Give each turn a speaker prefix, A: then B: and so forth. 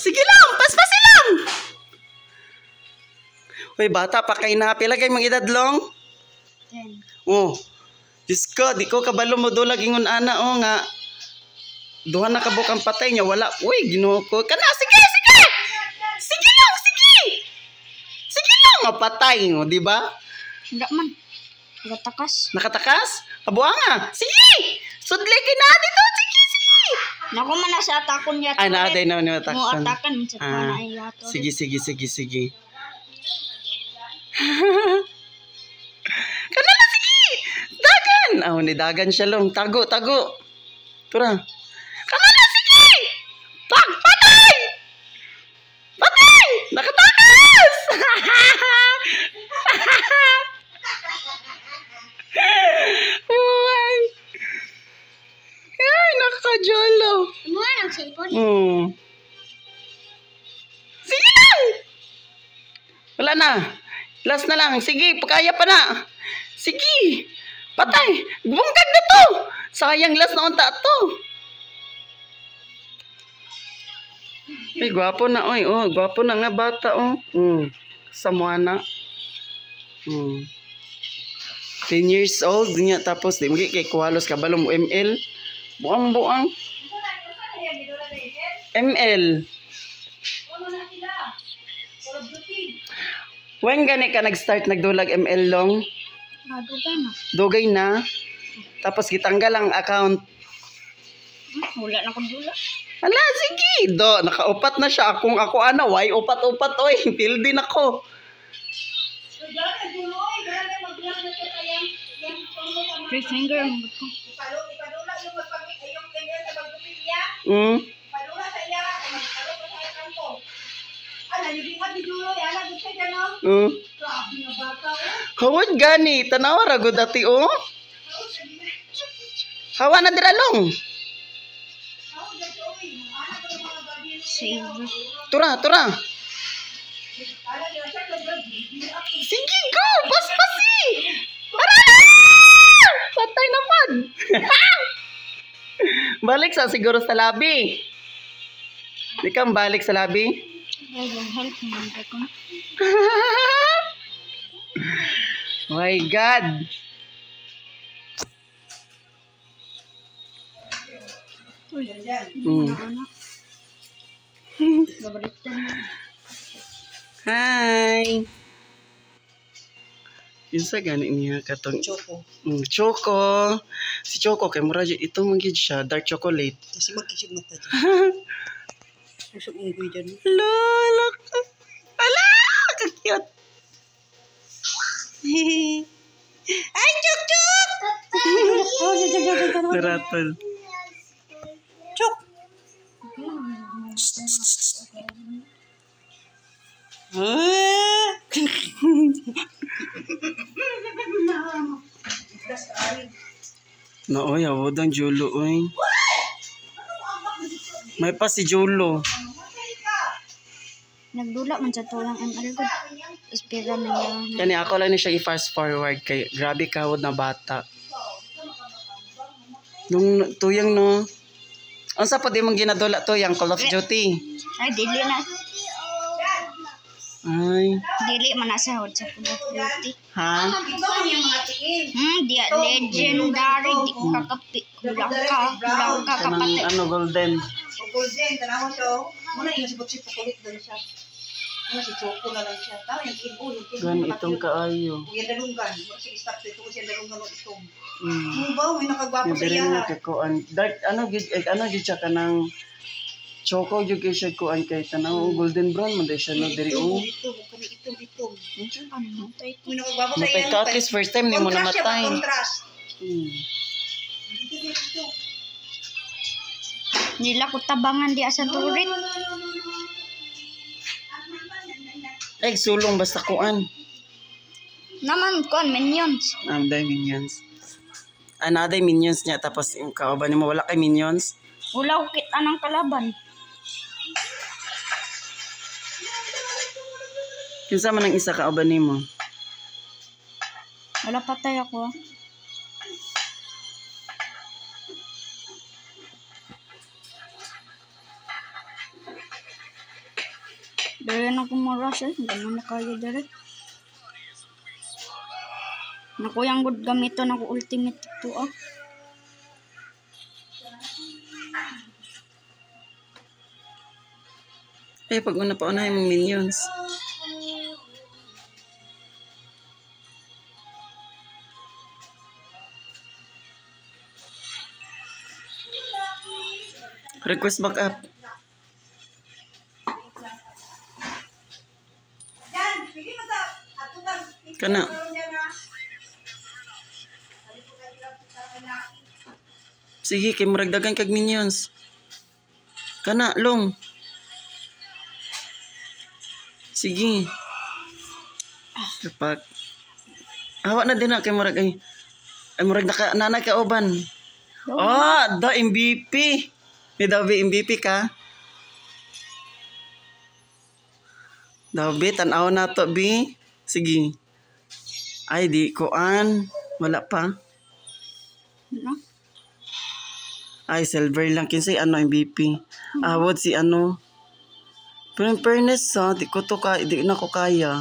A: Sige lang, paspasin lang. Hoy, bata pa kay na. Pila kay mga edad long?
B: 10.
A: Oh. Diyos ko, di ko kabalo mo dulag ingon ana o nga. Duha na kabukang patay niya, wala. Uy, Ginoo ko. Kana, sige, sige! Sige lang, sige! Sige lang, mapatay mo, di ba?
B: Hindi man. Nagatakas.
A: Nakatakas? Abuha nga. Sige! Sudli kina dito, sige, sige!
B: Naku man na sa atakon niya.
A: Ay, naaday na ni
B: Mo
A: matakpan.
B: atakan sa
A: Ah,
B: panay yato.
A: sige, sige, sige, sige. Kana na, sige! Dagan! Ah, ni dagan siya long. Tago, tago. Tura. Kana na, sige! Patay! Patay! Nakatakas! Uy! Ay, nakakajolo.
B: Mo ang cellphone.
A: Sige lang! Wala na. Last na lang. Sige, kaya pa na. Sige. Patay. Bungkag na to. Sayang last na unta to. Ay, gwapo na. Oy, oh, gwapo na nga bata, oh. Samuana. 10 years old. Niya, tapos, di mo kay kuhalos kabalong ML. Buang-buang. ML. When gani ka nag-start nagdulag ML long?
B: Dugay na.
A: Dugay na. Tapos gitanggal ang account.
B: Wala na ko dula.
A: Ala, sige. Nakaupat na siya. Ako ano, why upat-upat, oy. Feel din ako.
B: Three finger ang buto.
A: Hawad gani. Tanawa ragod ati, oh. Hawa na diralong.
B: Save.
A: Tura, tura. Sige, go! Paspasi! Aray! Patay naman! Balik sa siguro sa labi. Di kang balik sa labi?
B: Ay, help naman ko.
A: My God! Hi! Yun sa gani niya katong
C: Choco.
A: Choco. Si Choco kay mura ito manggid siya dark chocolate.
C: Kasi magkisig mata dyan. Usap mong kuy dyan.
A: Lola ka. Ala! Ka-cute.
C: Ay, Chuk! Chuk!
A: Naratol.
C: Chuk!
A: Naoy, awod ang Julo, oy. May pa si Julo.
B: Nagdula man sa tulang ML ko. Ispira na niya.
A: Kani ako lang ni siya i-fast forward kay grabe kawod na bata. Nung tuyang no. Unsa pa di mong ginadula tuyang Call of Duty?
B: Ay, dili na.
A: Ay,
B: Dili man nasa hod sa Call of Duty.
A: ha?
B: Dia legendary. Di kakapi. Kulang ka
A: Kanang
B: kapatid.
A: ano golden.
C: O golden, tanawa siya. Muna yung sibot-sibot kulit doon siya. Ano si Choco na lang siya. Tama yung kibo.
A: Gan itong kaayo.
C: Kuya dalunggan. Sige, stop dito. Kuya dalunggan mo itong.
A: Mm.
C: Ano ba? May nakagwapo sa
A: Dili
C: iya.
A: mo kakuan. Dark ano gid siya kanang choco jud kay siya kuan kay tanaw golden brown man siya no diri o.
C: Itong.
B: Ano?
C: May nakagwapo sa
A: Matay
C: iya.
A: ka at least first time ni mo
C: Contrast siya ba?
A: namatay.
C: Contrast.
A: Hmm.
B: Nila ko tabangan di asa turit.
A: Ay sulong basta kuan.
B: Naman kon minions.
A: Anday minions. Anaday minions niya tapos yung kauban mo wala kay minions.
B: Ulaw kita ng kalaban.
A: Kinsa man ang isa kauban nimo?
B: Wala patay ako. Dere na kumuras eh. Hindi mo na kaya dere. Nakuyang good gamiton ako ultimate to ah.
A: Pag una pa unahin mong minions. Request back up.
C: Yan, sige mo sa ato lang.
A: Kana. Sige, kay muragdagan kag minions. Kana, long. Sige. Kapag. Awa na din na kay murag ay. Ay murag nanay ka uban. Oh, the MVP. May Davi MVP ka? Davi, tanaw na to, B. Sige. Ay, di koan. Wala pa.
B: Ano?
A: Ay, silver lang. Kinsay ano, MVP. Award si ano. Pero in fairness, di na ko kaya.